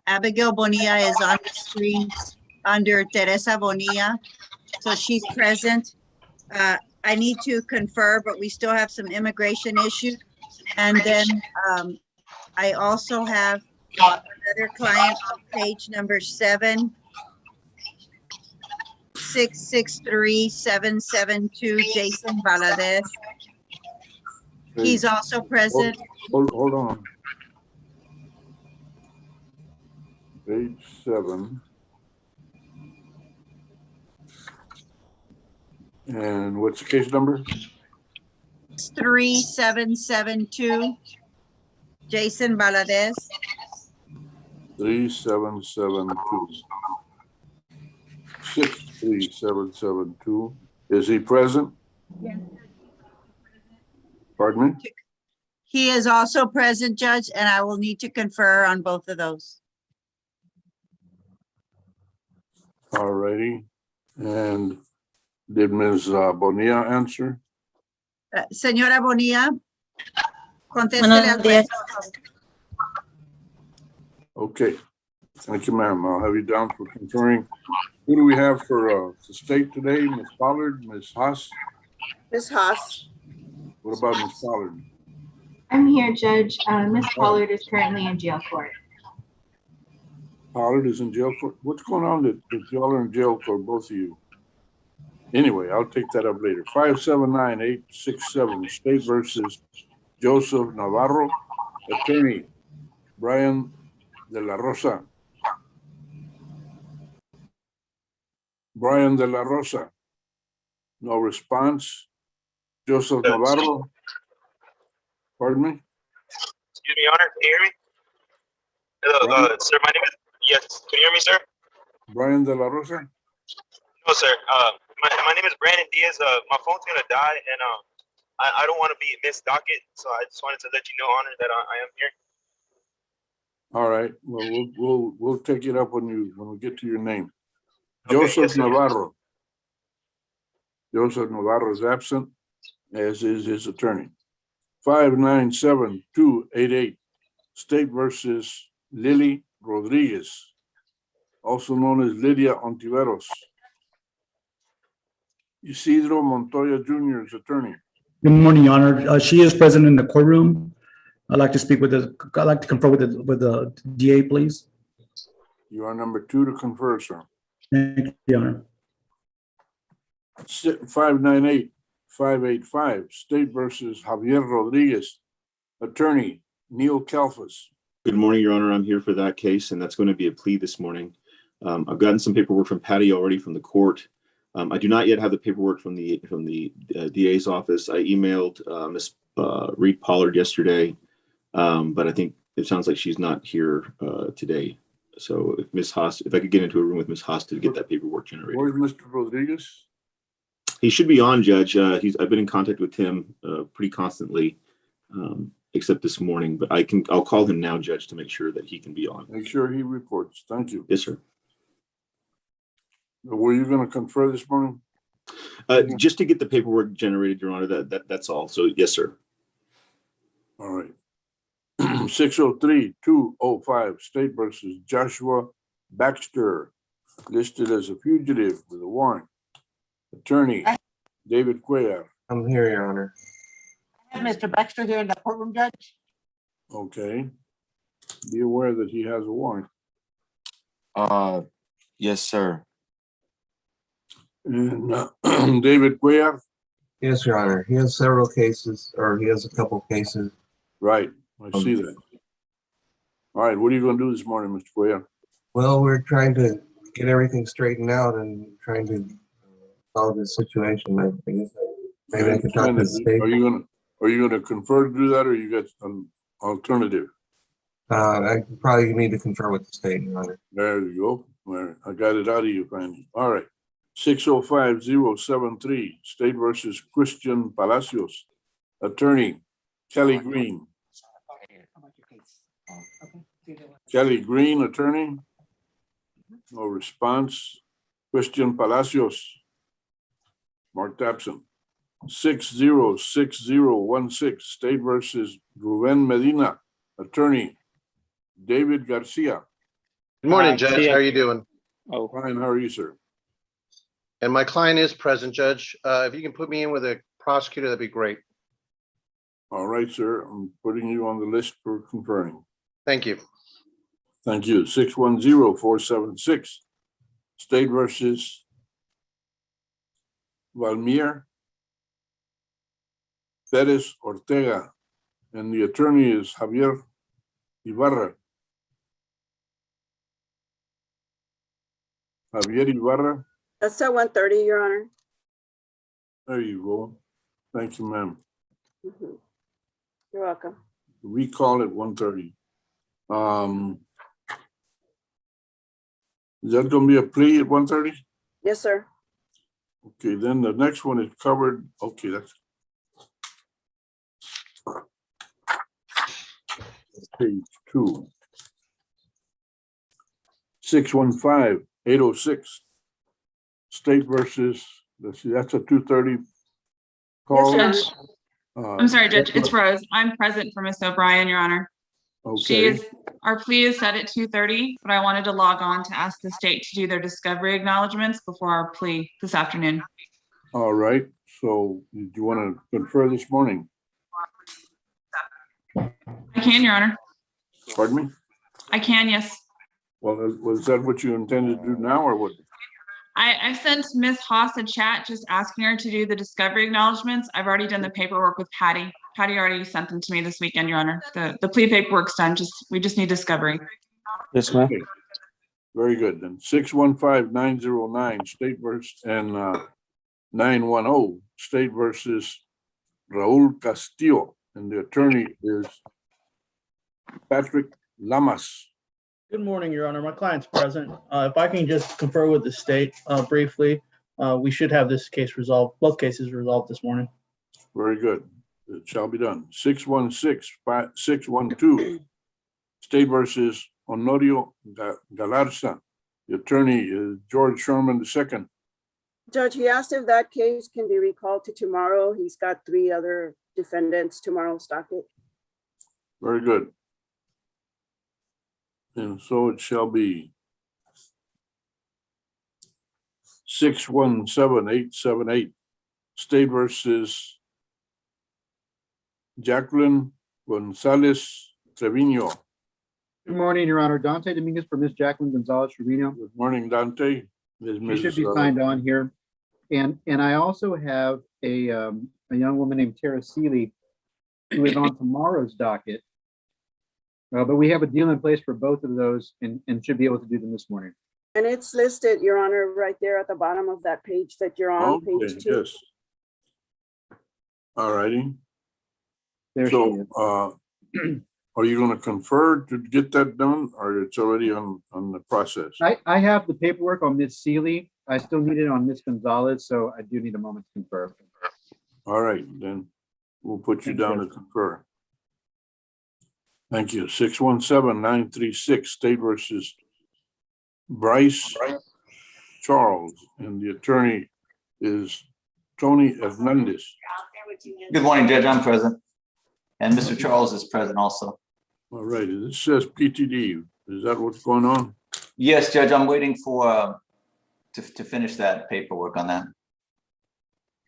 Abigail Bonilla is on the screen under Teresa Bonilla, so she's present. I need to confer, but we still have some immigration issues. And then I also have another client on page number 7, 663-772, Jason Valadez. He's also present. Hold on. Page 7. And what's the case number? 3772, Jason Valadez. 3772. 63772. Is he present? Yes. Pardon me? He is also present, Judge, and I will need to confer on both of those. All righty. And did Ms. Bonilla answer? Señora Bonilla, contéstele al juez. Okay. Thank you, ma'am. I'll have you down for conferring. Who do we have for the state today? Ms. Pollard, Ms. Haas? Ms. Haas. What about Ms. Pollard? I'm here, Judge. Ms. Pollard is currently in jail court. Pollard is in jail court? What's going on that y'all are in jail for, both of you? Anyway, I'll take that up later. 579-867, State versus Joseph Navarro. Attorney Brian de la Rosa. Brian de la Rosa. No response. Joseph Navarro. Pardon me? Excuse me, Your Honor. Can you hear me? Hello, sir. My name is, yes. Can you hear me, sir? Brian de la Rosa? No, sir. My name is Brandon Diaz. My phone's gonna die, and I don't want to be missed docket, so I just wanted to let you know, Honor, that I am here. All right. Well, we'll take it up when we get to your name. Okay, Joseph yes, sir. Navarro. Joseph Navarro is absent, as is his attorney. 597-288, State versus Lily Rodriguez, also known as Lydia Ontiveros. Isidro Montoya Jr.'s attorney. Good morning, Your Honor. She is present in the courtroom. I'd like to speak with I'd like to confer with the DA, please. You are number 2 to confer, sir. Thank you, Your Honor. 598-585, State versus Javier Rodriguez, attorney Neil Kalfas. Good morning, Your Honor. I'm here for that case, and that's going to be a plea this morning. I've gotten some paperwork from Patty already from the court. I do not yet have the paperwork from the DA's office. I emailed Ms. Reed Pollard yesterday, but I think it sounds like she's not here today. So if Ms. Haas, if I could get into a room with Ms. Haas to get that paperwork generated. Where's Mr. Rodriguez? He should be on, Judge. I've been in contact with him pretty constantly, except this morning. But I'll call him now, Judge, to make sure that he can be on. Make sure he reports. Thank you. Yes, sir. Were you going to confer this morning? Just to get the paperwork generated, Your Honor. That's all. So yes, sir. All right. 603-205, State versus Joshua Baxter, listed as a fugitive with a warrant. Attorney David Cuellar. I'm here, Your Honor. I have Mr. Baxter here in the courtroom, Judge. Okay. Be aware that he has a warrant. Yes, sir. And David Cuellar. Yes, Your Honor. He has several cases, or he has a couple cases. Right. I see that. All right. What are you going to do this morning, Mr. Cuellar? Well, we're trying to get everything straightened out and trying to solve this situation. I guess maybe I can talk to the state. Are you going to confer to do that, or you got an alternative? I probably need to confer with the state, Your Honor. There you go. All right. I got it out of you finally. All right. 605-073, State versus Christian Palacios, attorney Kelly Green. Kelly Green, attorney. No response. Christian Palacios, marked absent. 606016, State versus Ruben Medina, attorney David Garcia. Good morning, Good Judge. How are you doing? Oh, Fine, how are you, sir? And my client is present, Judge. If you can put me in with a prosecutor, that'd be great. All right, sir, I'm putting you on the list for conferring. Thank you. Thank you. 610-476, State versus Valmier Perez Ortega, and the attorney is Javier Ibarra. Javier Ibarra, That's at 1:30, Your Honor. there you go. Thank you, ma'am. Mhm. You're welcome. Recall at 1:30. Is that gonna be a plea at 1:30? Yes, sir. Okay, then the next one is covered. Okay, that's page 2. 615-806, State versus, let's see, that's a 2:30 call. Yes, Judge, I'm sorry, Judge, it's Rose. I'm present for Miss O'Brien, Your Honor. She Okay, is, our plea is set at 2:30, but I wanted to log on to ask the state to do their discovery acknowledgements before our plea this afternoon. all right. So do you want to confer this morning? I can, Your Honor. Pardon me? I can, yes. Well, was that what you intended to do now or what? I sent Miss Haas a chat just asking her to do the discovery acknowledgements. I've already done the paperwork with Patty. Patty already sent them to me this weekend, Your Honor. The plea paperwork's done, we just need discovery. yes, ma'am. Okay. Very good. Then 615-909, State versus, and 910, State versus Raul Castillo, and the attorney is Patrick Lamas. Good morning, Your Honor. My client's present. If I can just confer with the state briefly, we should have this case resolved, both cases resolved this morning. Very good. It shall be done. 612, State versus Honorio Galarza. The attorney is George Sherman II. Judge, he asked if that case can be recalled to tomorrow. He's got 3 other defendants tomorrow's docket. Very good. And so it shall be. 617-878, State versus Jacqueline Gonzalez Trevino. Good morning, Your Honor. Dante Dominguez for Miss Jacqueline Gonzalez Trevino. Good morning, Dante. She should be signed on here. And I also have a young woman named Tara Seeley who is on tomorrow's docket. But we have a deal in place for both of those and should be able to do them this morning. And it's listed, Your Honor, right there at the bottom of that page that you're on, Okay, page 2. yes. All righty. There she So, is. are you going to confer to get that done, or it's already on the process? I have the paperwork on Miss Seeley. I still need it on Miss Gonzalez, so I do need a moment to confer. All right, then we'll put you down to confer. Thank you. 617-936, State versus Bryce Charles, and the attorney is Tony Hernandez. Good morning, Judge. I'm present. And Mr. Charles is present also. All right, this says PTD. Is that what's going on? Yes, Judge, I'm waiting for to finish that paperwork on that.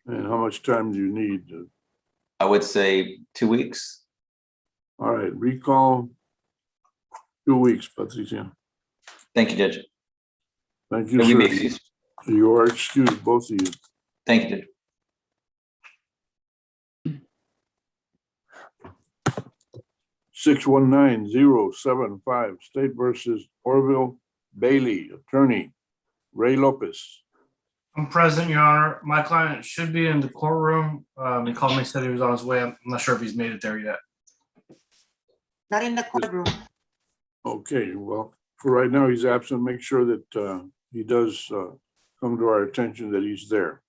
And how much time do you need? I would say 2 weeks. All right, recall 2 weeks, Patricia. Thank you, Judge. Thank you, Can we be sir. excused? You are excused, both of you. Thank you, Judge. 619-075, State versus Orville Bailey, attorney Ray Lopez. I'm present, Your Honor. My client should be in the courtroom. He called me, said he was on his way. I'm not sure if he's made it there yet. Not in the courtroom. Okay, well, for right now, he's absent. Make sure that he does come to our attention that he's there.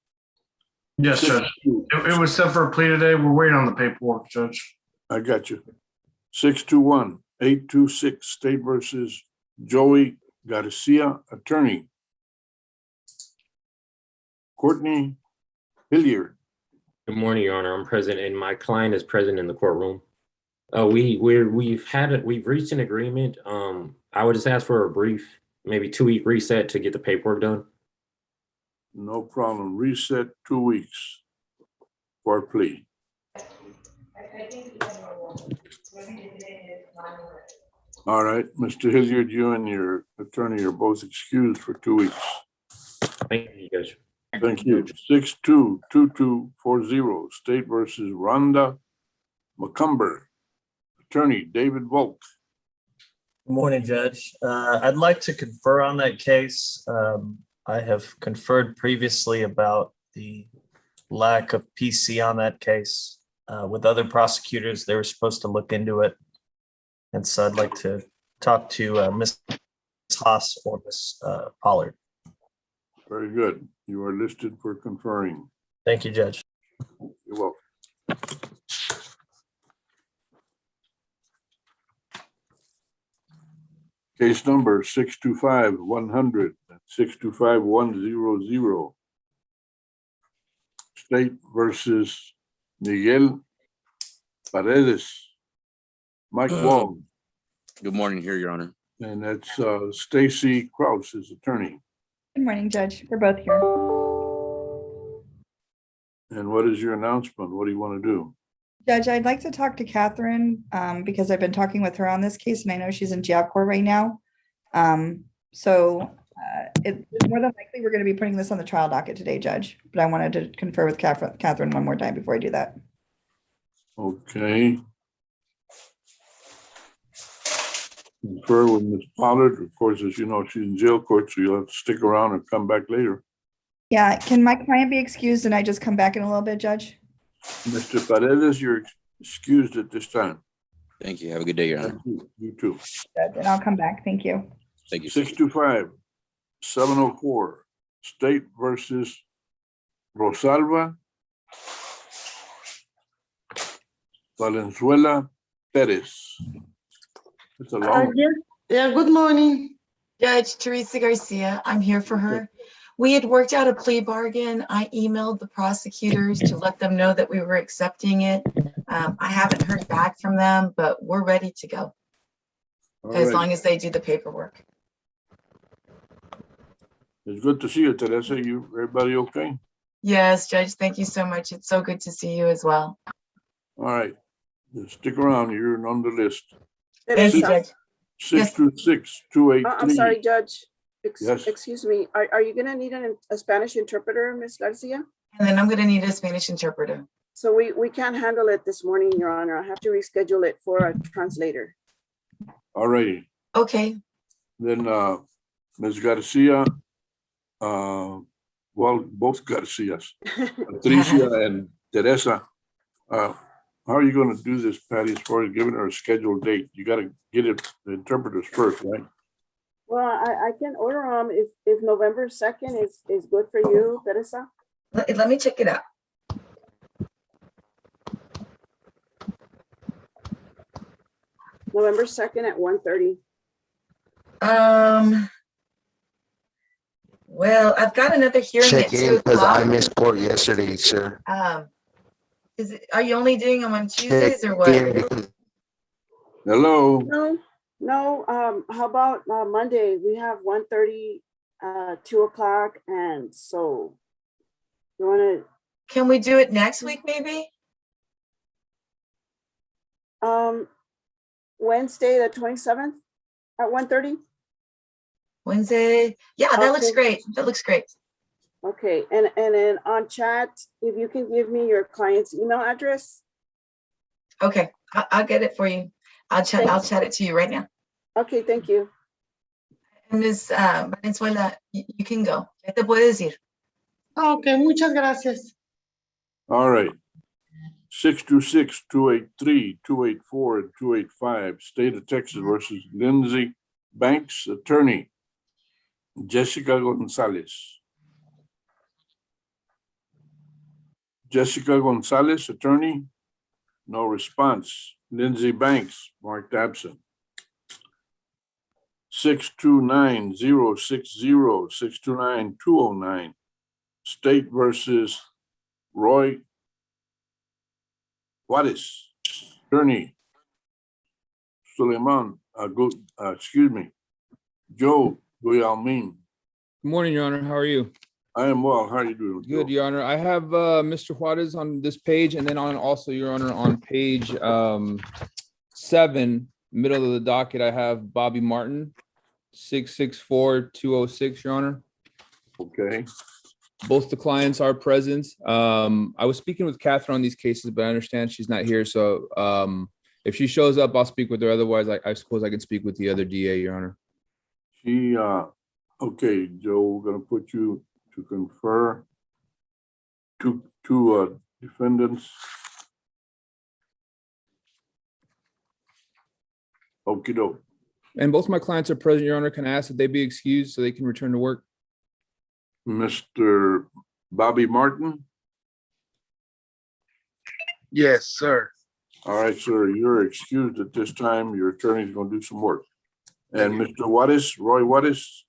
Yes, Judge. It was set for a plea today. We're waiting on the paperwork, Judge. I got you. 621-826, State versus Joey Garcia, attorney Courtney Hilliard. Good morning, Your Honor. I'm present and my client is present in the courtroom. We've reached an agreement. I would just ask for a brief, maybe 2-week reset to get the paperwork done. No problem. Reset 2 weeks for a plea. All right, Mr. Hilliard, you and your attorney are both excused for 2 weeks. Thank you, Judge. Thank you. 6-2-2240, State versus Rhonda McCumber. Attorney David Volk. Good morning, Judge. I'd like to confer on that case. I have conferred previously about the lack of PC on that case with other prosecutors. They were supposed to look into it. And so I'd like to talk to Ms. Haas or Ms. Pollard. Very good. You are listed for conferring. Thank you, Judge. You're welcome. Case number 625-100, 625-100. State versus Miguel Paredes. Mike Wong. Good morning here, Your Honor. And that's Stacy Kraus, his attorney. Good morning, Judge. We're both here. And what is your announcement? What do you want to do? Judge, I'd like to talk to Catherine because I've been talking with her on this case and I know she's in jail court right now. It's more than likely we're going to be putting this on the trial docket today, Judge, but I wanted to confer with Catherine one more time before I do that. Okay. Confer with Ms. Pollard. Of course, as you know, she's in jail court, so you'll have to stick around and come back later. Yeah, can my client be excused and I just come back in a little bit, Judge? Mr. Paredes, you're excused at this time. Thank you. Have a good day, Your Honor. You too. Good, and I'll come back. Thank you. Thank you. 625-704, State versus Rosalba Valenzuela Perez. It's a long Yeah, good morning, Judge Teresa Garcia. I'm here for her. We had worked out a plea bargain. I emailed the prosecutors to let them know that we were accepting it. I haven't heard back from them, but we're ready to go as long as they do the paperwork. It's good to see you, Teresa. Everybody okay? Yes, Judge, thank you so much. It's so good to see you as well. All right. Stick around. You're on the list. Thank you, Judge. 626-283. I'm sorry, Judge. Yes. Excuse me. Are you gonna need a Spanish interpreter, Ms. Garcia? And then I'm gonna need a Spanish interpreter. So we can't handle it this morning, Your Honor. I have to reschedule it for a translator. All righty. Okay. Then Ms. Garcia, well, both Garcias, Patricia and Teresa, how are you going to do this, Patty, as far as giving her a scheduled date? You got to get the interpreters first, right? Well, I can order them if November 2nd is good for you, Teresa. Let me check it out. November 2nd at 1:30. Well, I've got another hearing Check at in 2 because I o'clock. missed court yesterday, sir. Are you only doing them on Tuesdays or what? Hello. No. How about Monday? We have 1:30, 2 o'clock, and so you want to? Can we do it next week, maybe? Wednesday, the 27th at 1:30. Wednesday. Yeah, that looks great. That looks great. Okay, and then on chat, if you can give me your client's email address. Okay, I'll get it for you. I'll chat it to you right now. Okay, thank you. Ms. Valenzuela, you can go. ¿Qué te puedo decir? Okay, muchas gracias. All right. 626-283, 284, and 285, State of Texas versus Lindsay Banks, attorney, Jessica Gonzalez. Jessica Gonzalez, attorney, no response. Lindsay Banks, marked absent. 629-060, 629-209, State versus Roy Juarez, attorney, Suleiman, Joe Guillermin. Good morning, Your Honor. How are you? I am well. How are you doing? Good, Joe? Your Honor. I have Mr. Juarez on this page, and then on also, Your Honor, on page 7, middle of the docket, I have Bobby Martin, 664-206, Your Honor. Okay. Both the clients are present. I was speaking with Catherine on these cases, but I understand she's not here. So if she shows up, I'll speak with her. Otherwise, I suppose I can speak with the other DA, Your Honor. Okay, Joe, we're gonna put you to confer two defendants. Okie doke. And both my clients are present, Your Honor. Can I ask that they be excused so they can return to work? Mr. Bobby Martin? Yes, sir. All right, sir, you're excused at this time. Your attorney's gonna do some work. And Mr. Juarez, Roy Juarez?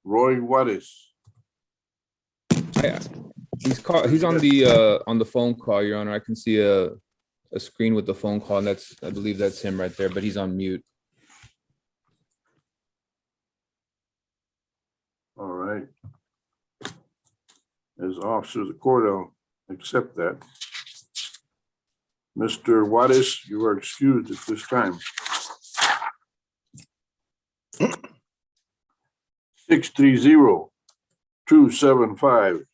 Roy Juarez. He's on the phone call, Your Honor. I can see a screen with the phone call, and I believe that's him right there, but he's on mute. All right. As officer of the court, I'll accept that. Mr. Juarez, you are excused at this time. 630-275.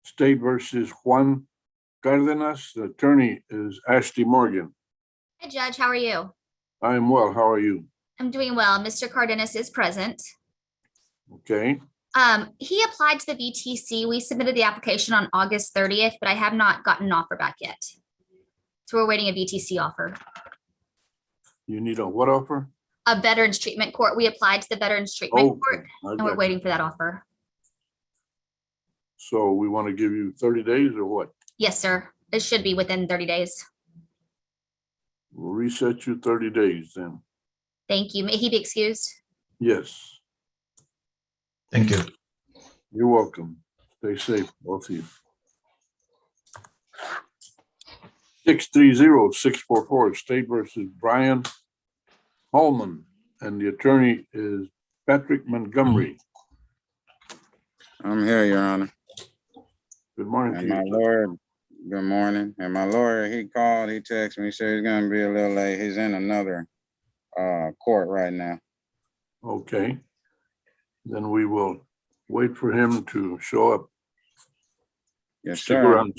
State versus Juan Cardenas. The attorney is Ashley Morgan. Hi, Judge. How are you? I am well. How are you? I'm doing well. Mr. Cardenas is present. Okay. He applied to the VTC. We submitted the application on August 30th, but I have not gotten an offer back yet. So we're waiting a VTC offer. You need a what offer? A Veterans Treatment Court. We applied to the Veterans Treatment Court, and we're waiting for that offer. So we want to give you 30 days or what? Yes, sir. It should be within 30 days. We'll reset you 30 days then. Thank you. May he be excused? Yes. Thank you. You're welcome. Stay safe, both of you. 630-644, State versus Brian Holman, and the attorney is Patrick Montgomery. I'm here, Your Honor. Good morning And to my you. lawyer, good morning. And my lawyer, he called, he texted me, said he's gonna be a little late. He's in another court right now. Okay. Then we will wait for him to show up. Yes, Stick sir. around.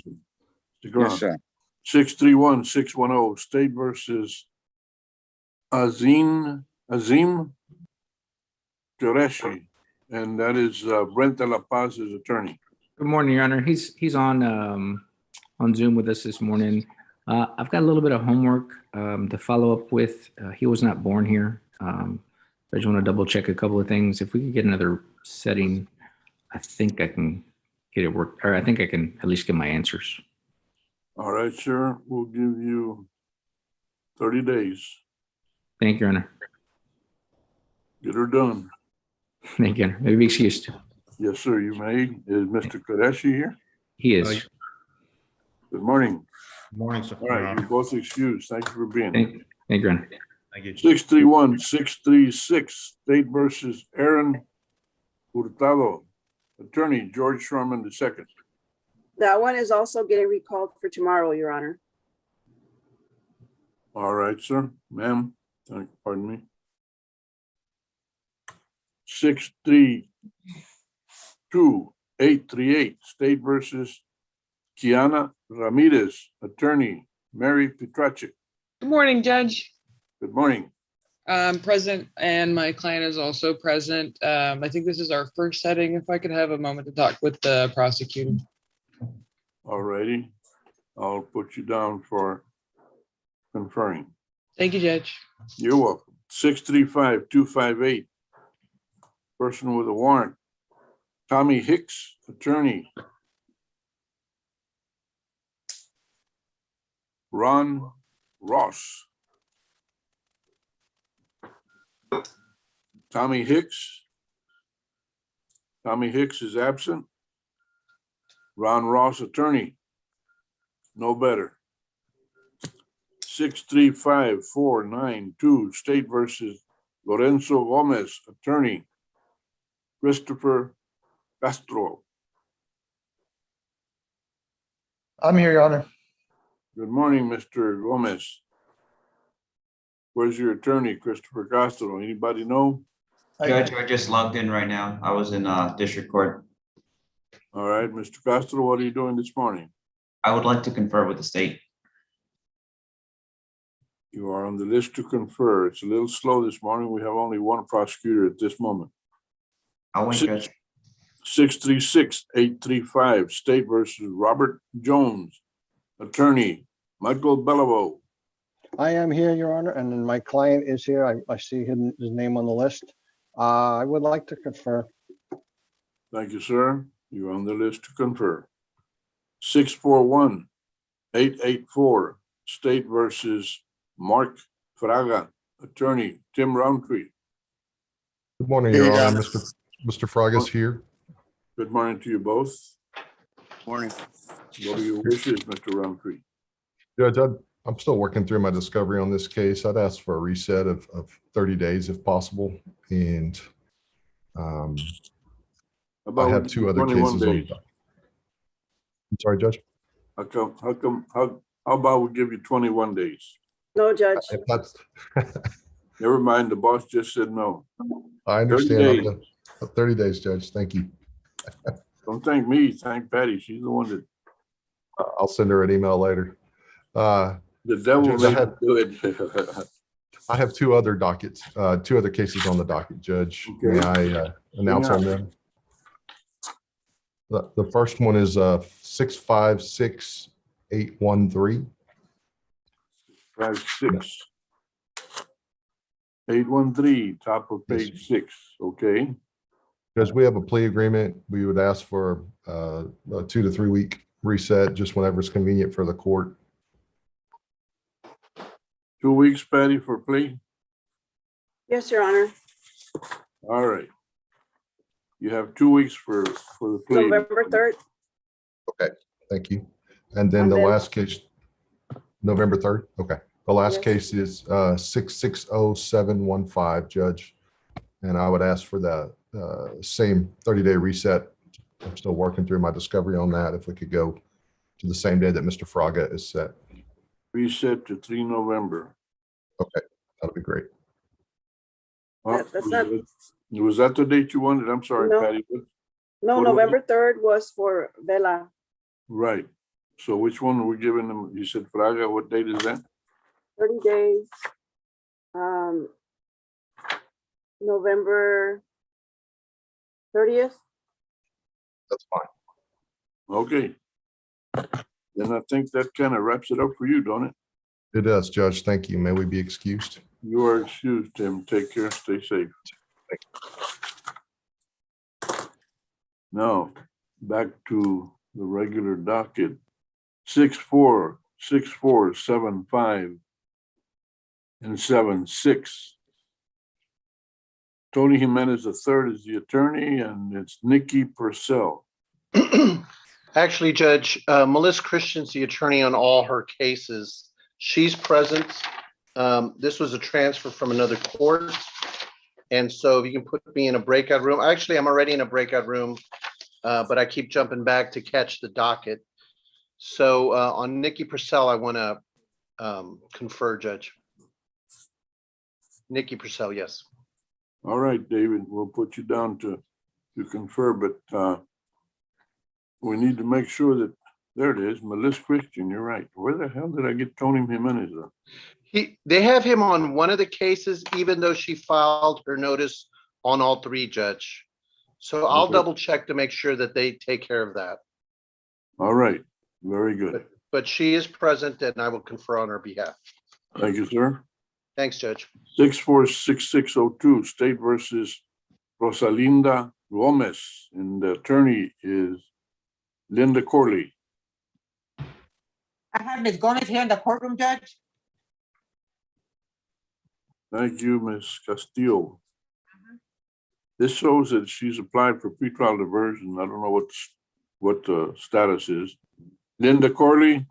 Stick around. Yes, sir. 631-610, State versus Azim Qureshi, and that is Brent de la Paz's attorney. Good morning, Your Honor. He's on Zoom with us this morning. I've got a little bit of homework to follow up with. He was not born here. I just want to double check a couple of things. If we could get another setting, I think I can get it worked, or I think I can at least get my answers. All right, sir. We'll give you 30 days. Thank you, Your Honor. Get her done. Thank you, Your Honor. Maybe excused. Yes, sir, you may. Is Mr. Qureshi here? He is. Good morning. Good morning, sir. All right, you're both excused. Thank you for being Thank here. you, Your Honor. Thank you. 631-636, State versus Aaron Hurtado, attorney George Sherman II. That one is also getting recalled for tomorrow, Your Honor. All right, sir. Ma'am, pardon me. 632-838, State versus Kiana Ramirez, attorney Mary Petracek. Good morning, Judge. Good morning. I'm present and my client is also present. I think this is our first setting. If I could have a moment to talk with the prosecutor. All righty. I'll put you down for conferring. Thank you, Judge. You're welcome. 635-258, person with a warrant. Tommy Hicks, attorney. Ron Ross. Tommy Hicks. Tommy Hicks is absent. Ron Ross, attorney. No better. 635-492, State versus Lorenzo Gomez, attorney. Christopher Castro. I'm here, Your Honor. Good morning, Mr. Gomez. Where's your attorney, Christopher Castro? Anybody know? Judge, I just logged in right now. I was in district court. All right, Mr. Castro, what are you doing this morning? I would like to confer with the state. You are on the list to confer. It's a little slow this morning. We have only one prosecutor at this moment. I'll wait, Judge. 636-835, State versus Robert Jones, attorney, Michael Bellavo. I am here, Your Honor, and then my client is here. I see his name on the list. I would like to confer. Thank you, sir. You're on the list to confer. 641-884, State versus Mark Fraga, attorney, Tim Roundtree. Good morning, Your Honor. Mr. Fraga's here. Good morning to you both. Morning. What are your wishes, Mr. Roundtree? Judge, I'm still working through my discovery on this case. I'd ask for a reset of 30 days if possible. And I have two other cases on. I'm sorry, Judge. How about we give you 21 days? No, Judge. Never mind, the boss just said no. I understand. 30 days, Judge. Thank you. Don't thank me, thank Patty. She's the one that. I'll send her an email later. The devil Judge, made me do it. I have two other dockets, two other cases on the docket, Judge. Okay. May I announce on them? The first one is 656-813. 813, top of page 6. Okay. Because we have a plea agreement, we would ask for a 2 to 3 week reset, just whenever it's convenient for the court. 2 weeks, Patty, for plea? Yes, Your Honor. All right. You have 2 weeks for the plea. November 3rd. Okay, thank you. And then the last case, November 3rd. Okay. The last case is 660-715, Judge. And I would ask for the same 30-day reset. I'm still working through my discovery on that. If we could go to the same day that Mr. Fraga is set. Reset to 3 November. Okay, that'll be great. Well, was that the date you wanted? I'm sorry, No. Patty. No, What November 3rd was for Vela. Right. So which one are we giving them? You said Fraga. What date is that? 30 days. November 30th. That's fine. Okay. Then I think that kind of wraps it up for you, don't it? It does, Judge. Thank you. May we be excused? You are excused, Tim. Take care. Stay safe. Now, back to the regular docket. 6-4-6-4-7-5 and 7-6. Tony Jimenez III is the attorney, and it's Nikki Purcell. Actually, Judge, Melissa Christian's the attorney on all her cases. She's present. This was a transfer from another court. And so if you can put me in a breakout room. Actually, I'm already in a breakout room, but I keep jumping back to catch the docket. So on Nikki Purcell, I want to confer, Judge. Nikki Purcell, yes. All right, David, we'll put you down to confer, but we need to make sure that, there it is, Melissa Christian, you're right. Where the hell did I get Tony Jimenez? They have him on one of the cases, even though she filed her notice on all three, Judge. So I'll Okay. double check to make sure that they take care of that. All right, very good. But she is present and I will confer on her behalf. Thank you, sir. Thanks, Judge. 6-4-6-6-0-2, State versus Rosalinda Gomez, and the attorney is Linda Corley. I have Ms. Gomez here in the courtroom, Judge. Thank you, Ms. Castillo. This shows that she's applied for pretrial diversion. I don't know what the status is. Linda Corley,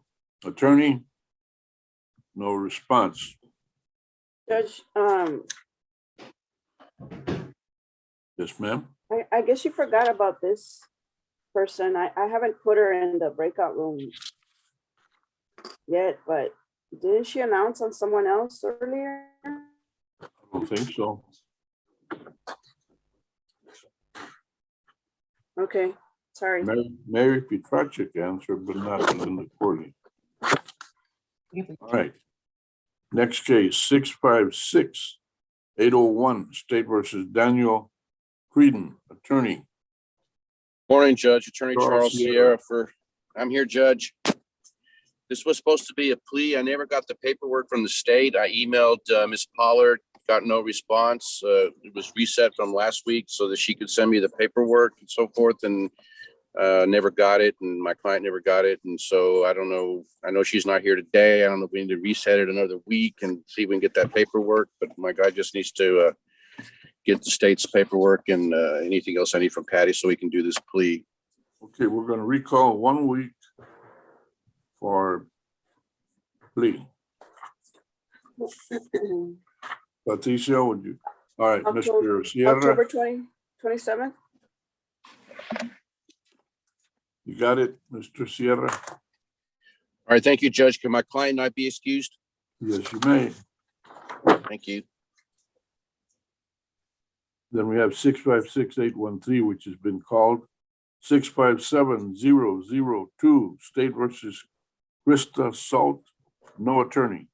attorney. No response. Judge, Yes, ma'am. I guess you forgot about this person. I haven't put her in the breakout room yet, but didn't she announce on someone else earlier? I don't think so. Okay, sorry. Mary Petracek answered, but not Linda Corley. All right. Next case, 656-801, State versus Daniel Creedon, attorney. Morning, Judge. Attorney Charles Charles Sierra. Sierra I'm here, Judge. This was supposed to be a plea. I never got the paperwork from the state. I emailed Ms. Pollard, got no response. It was reset from last week so that she could send me the paperwork and so forth, and never got it, and my client never got it. And so I don't know. I know she's not here today. I don't know if we need to reset it another week and see if we can get that paperwork. But my guy just needs to get the state's paperwork and anything else I need from Patty so we can do this plea. Okay, we're going to recall 1 week for plea. Patricia, would you? All right, Mr. Sierra, October 27th? you got it, Mr. Sierra? All right, thank you, Judge. Can my client not be excused? Yes, you may. Thank you. Then we have 656-813, which has been called. 657-002, State versus Krista Salt, no attorney.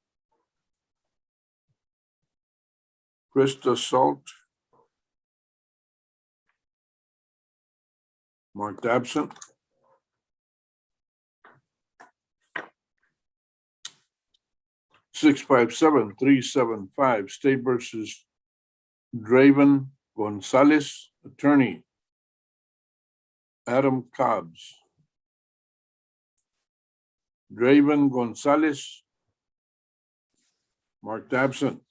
Krista Salt. Marked absent. Six 57375, State versus Draven Gonzalez, attorney. Adam Cobbs. Draven Gonzalez. Marked absent.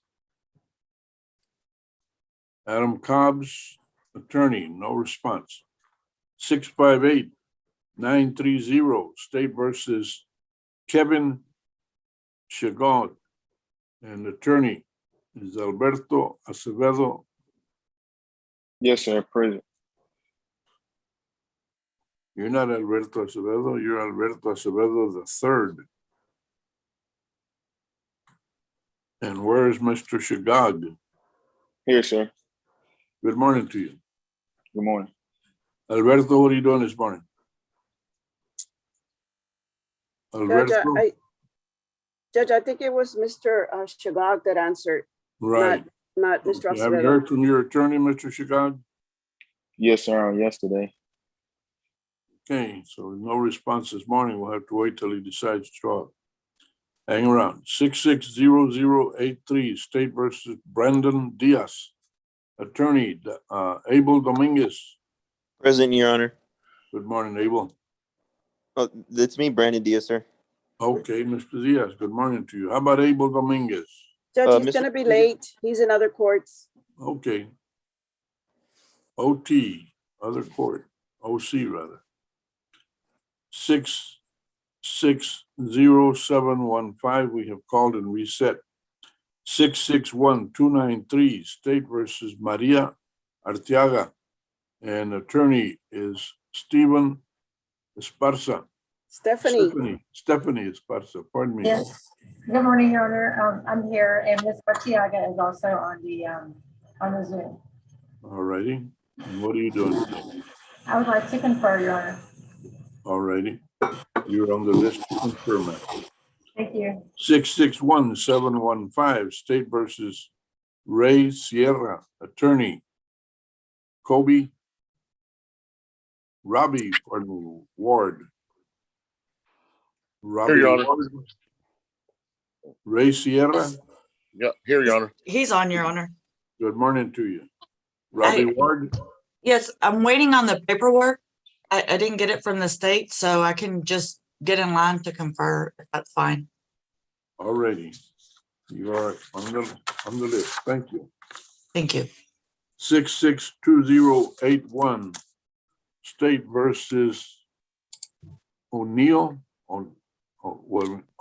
Adam Cobbs, attorney, no response. 658-930, State versus Kevin Chagall, and attorney is Alberto Acevedo. Yes, sir, present. You're not Alberto Acevedo, you're Alberto Acevedo the third. And where is Mr. Chagall? Here, sir. Good morning to you. Good morning. Alberto, what are you doing this morning? Alberto? Judge, I think it was Mr. Shagag that answered. Right. Not Mr. Okay, have you Acevedo. heard from your attorney, Mr. Chagall? Yes, sir, on yesterday. Okay, so no response this morning. We'll have to wait till he decides to show up. Hang around. 660083, State versus Brandon Diaz. Attorney, Abel Dominguez. Present, Your Honor. Good morning, Abel. Oh, that's me, Brandon Diaz, sir. Okay, Mr. Diaz, good morning to you. How about Abel Dominguez? Judge, he's Mr. gonna be late. He's in other courts. Okay. OT, other court, OC rather. 660715, we have called and reset. 661293, State versus Maria Arteaga, and attorney is Stephen Esparza. Stephanie Esparza, pardon me. Yes. Good morning, Your Honor. I'm here, and Ms. Arteaga is also on the Zoom. All righty. And what are you doing? I would like to confer, Your Honor. All righty. You're on the list to confirm it. Thank you. 661715, State versus Ray Sierra, attorney. Robbie, pardon me, Ward. Robbie Here, Your Honor. Ward. Ray Sierra, Yeah, here, Your Honor. He's on, Your Honor. good morning to you. Robbie Ward, Yes, I'm waiting on the paperwork. I didn't get it from the state, so I can just get in line to confer, if that's fine. all righty. You are on the list. Thank you. Thank you. 662081, State versus O'Neill,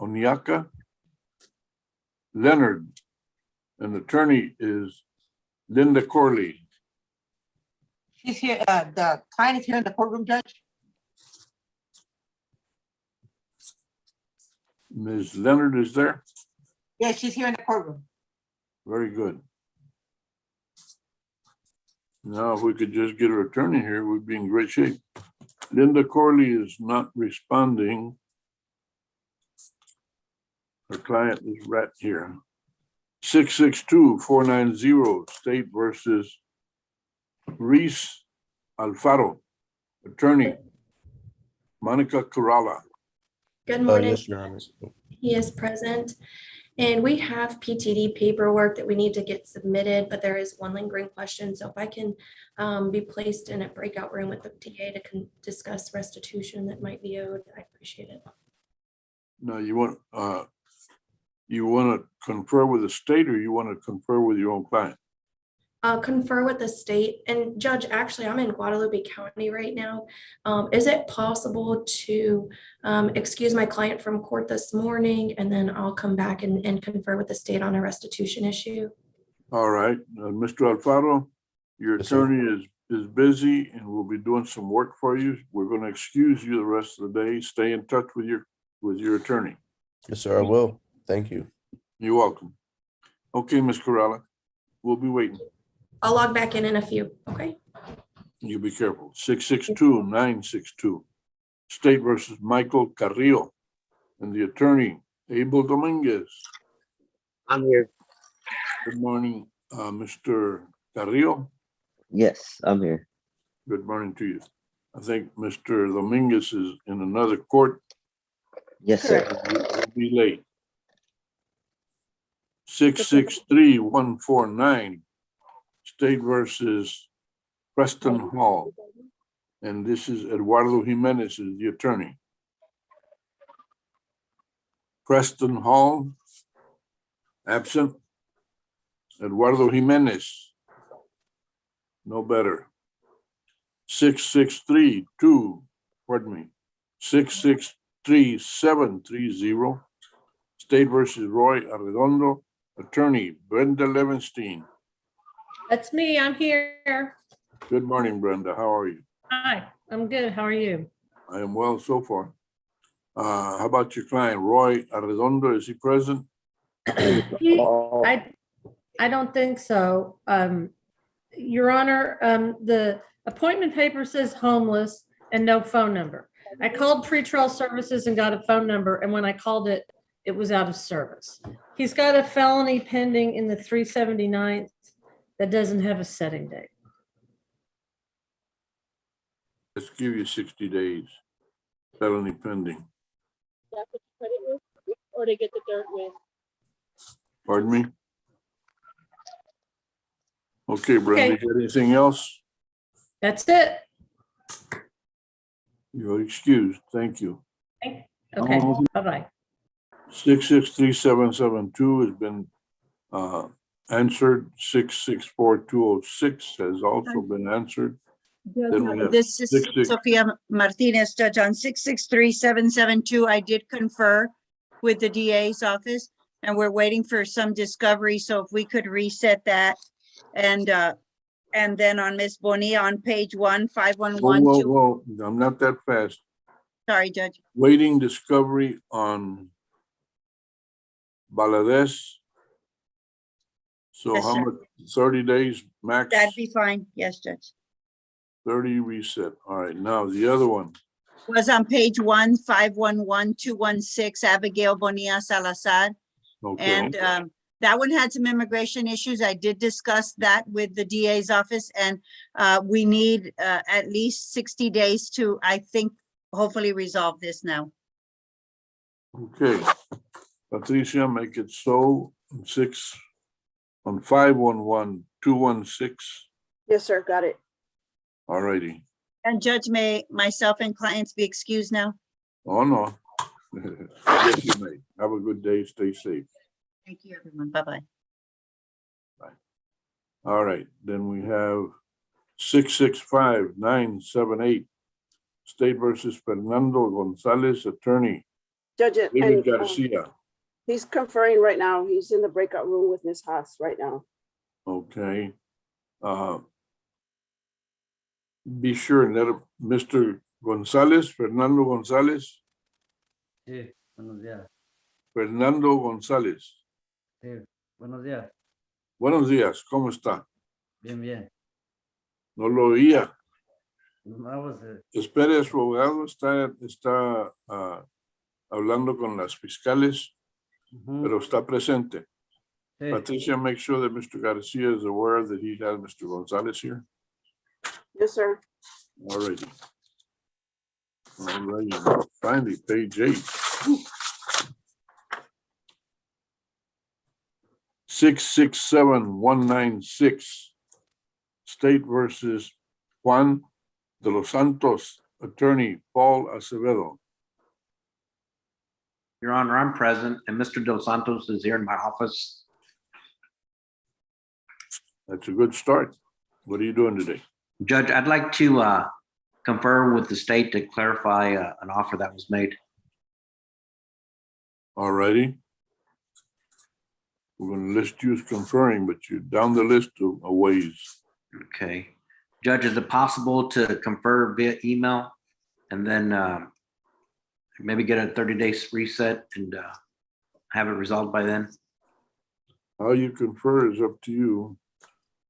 Oniaka, Leonard. And the attorney is Linda Corley. She's here, the client is here in the courtroom, Judge. Ms. Leonard is there? Yeah, she's here in the courtroom. Very good. Now, if we could just get her attorney here, we'd be in great shape. Linda Corley is not responding. Her client is right here. 662-490 State versus Reese Alfaro. Attorney, Monica Corrala. Good morning. Yes, Your Honor. He is present. And we have PTD paperwork that we need to get submitted, but there is one lingering question. So if I can be placed in a breakout room with the DA to discuss restitution that might be owed, I appreciate it. Now, you want to confer with the state or you want to confer with your own client? Confer with the state. And Judge, actually, I'm in Guadalupe County right now. Is it possible to excuse my client from court this morning and then I'll come back and confer with the state on a restitution issue? All right, Mr. Alfaro, your Yes, sir. attorney is busy and will be doing some work for you. We're going to excuse you the rest of the day. Stay in touch with your attorney. Yes, sir, I will. Thank you. You're welcome. Okay, Ms. Corrala, we'll be waiting. I'll log back in a few, okay? You be careful. 662-962 State versus Michael Carrillo and the attorney, Abel Dominguez. I'm here. Good morning, Mr. Carrillo. Yes, I'm here. Good morning to you. I think Mr. Dominguez is in another court. Yes, sir. We'll be late. 663-149 State versus Preston Hall. And this is Eduardo Jimenez is the attorney. Preston Hall, absent. Eduardo Jimenez, no better. 663-730 State versus Roy Arredondo, attorney Brenda Levenstein. That's me. I'm here. Good morning, Brenda. How are you? Hi, I'm good. How are you? I am well so far. How about your client, Roy Arredondo? Is he present? I don't think so. Your Honor, the appointment paper says homeless and no phone number. I called pretrial services and got a phone number, and when I called it, it was out of service. He's got a felony pending in the 379th that doesn't have a setting date. Let's give you 60 days. Felony pending. That's what you put it with, or they get the dirt with. Pardon me? Okay, Brenda, Okay. you got anything else? That's it. You're excused. Thank you. Okay, bye-bye. 663-772 has been answered. 664-206 has also been answered. Then we have This is 66 Sophia Martinez, Judge, on 663-772. I did confer with the DA's office and we're waiting for some discovery. So if we could reset that and then on Miss Bonilla on page 1, 511. Whoa, I'm not that fast. Sorry, Judge. Waiting discovery on Valadez. So Yes, how sir. much? 30 days max? That'd be fine. Yes, Judge. 30 reset. All right, now the other one. Was on page 1, 511-216, Abigail Bonilla Salazar. Okay. And that one had some immigration issues. I did discuss that with the DA's office, and we need at least 60 days to, I think, hopefully resolve this now. Okay. Patricia, make it so. 511-216. Yes, sir, got it. All righty. And Judge, may myself and clients be excused now? Oh, no. Yes, you may. Have a good day. Stay safe. Thank you, everyone. Bye-bye. All right, then we have 665-978 State versus Fernando Gonzalez, attorney Judge, David Garcia. He's conferring right now. He's in the breakout room with Ms. Haas right now. Okay. Be sure and let Mr. Gonzalez, Fernando Gonzalez, Sí, buenos días. Fernando González. Sí, buenos días. Buenos días, ¿cómo está? Bien, bien. No lo oía. I was, Espere, su abogado está hablando con las fiscales, pero está presente. Sí. Patricia, make sure that Mr. Garcia is aware that he has Mr. Gonzalez here. Yes, sir. All righty. All righty. Finally, page 8. 667196. State versus Juan de los Santos, attorney Paul Acevedo. Your Honor, I'm present, and Mr. Dos Santos is here in my office. That's a good start. What are you doing today? Judge, I'd like to confer with the state to clarify an offer that was made. All righty. We're going to list you as conferring, but you're down the list of ways. Okay. Judge, is it possible to confer via email and then maybe get a 30-day reset and have it resolved by then? How you confer is up to you.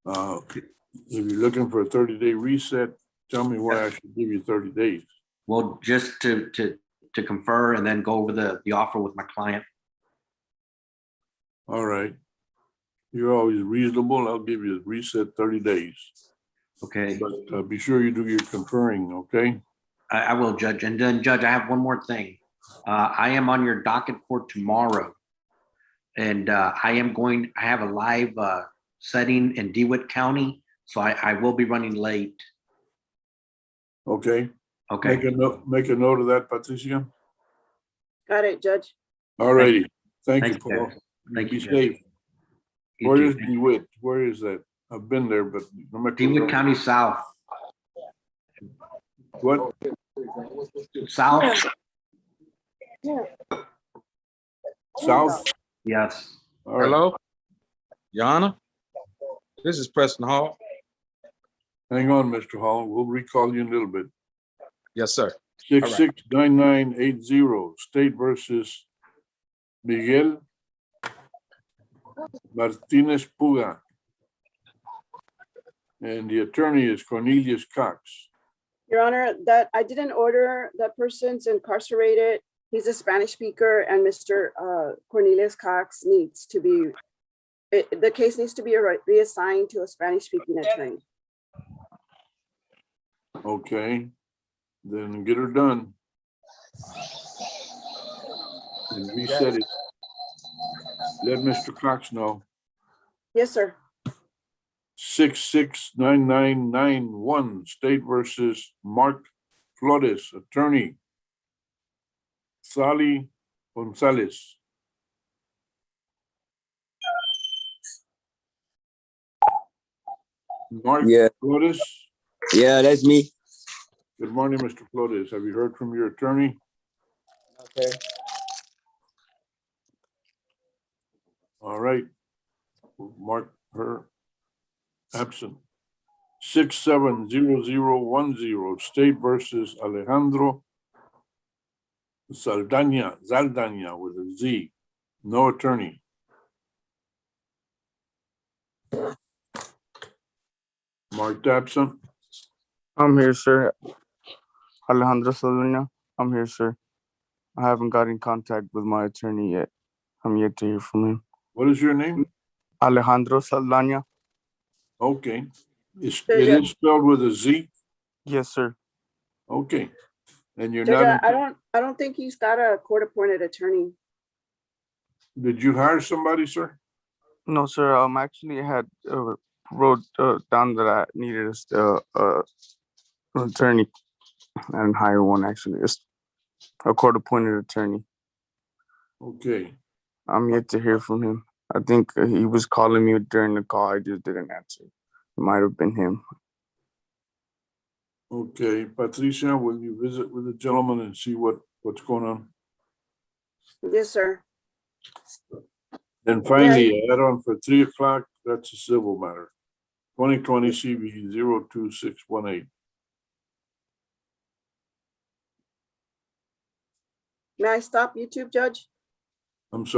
If you're looking for a 30-day reset, tell me why I should give you 30 days. Well, just to confer and then go over the offer with my client. All right. You're always reasonable. I'll give you a reset 30 days. Okay. But be sure you do your conferring, okay? I will, Judge. And then, Judge, I have one more thing. I am on your docket for tomorrow. And I have a live setting in DeWitt County. So I will be running late. Okay. Okay. Make a note of that, Patricia. Got it, Judge. All righty. Thank you, Thank you, Paul. Judge. Thank Be you, Judge. safe. You Where too. is DeWitt? Where is that? I've been there, but no me acuerdo. DeWitt County South. What? South? South? Yes. All right. Hello, Your Honor. This is Preston Hall. Hang on, Mr. Hall. We'll recall you in a little bit. Yes, sir. 669980, State versus Miguel Martinez Puga. And the attorney is Cornelius Cox. Your Honor, that I didn't order. That person's incarcerated. He's a Spanish speaker, and Mr. Cornelius Cox needs to be, the case needs to be reassigned to a Spanish-speaking attorney. Okay, then get her done. And reset it. Let Mr. Cox know. Yes, sir. 669991, State versus Mark Flores, attorney Sally Gonzalez. Mark Yeah. Flores. Yeah, that's me. Good morning, Mr. Flores. Have you heard from your attorney? Okay. All right. We'll mark her absent. 670010, State versus Alejandro Zaldana with a Z, no attorney. Marked absent. I'm here, sir. Alejandro Saluna. I'm here, sir. I haven't got in contact with my attorney yet. I'm yet to hear from him. What is your name? Alejandro Saldaña. Okay. It is spelled with a Z? Yes, sir. Okay. And you're Judge, not, I don't think he's got a court-appointed attorney. did you hire somebody, sir? No, sir. Actually, I had wrote down that I needed an attorney and hire one. Actually, it's a court-appointed attorney. Okay. I'm yet to hear from him. I think he was calling me during the call. I just didn't answer. It might have been him. Okay. Patricia, will you visit with the gentleman and see what's going on? Yes, sir. Then finally, add on for 3 o'clock, that's a civil matter. 2020 CB 02618. May I stop YouTube, Judge? I'm sorry.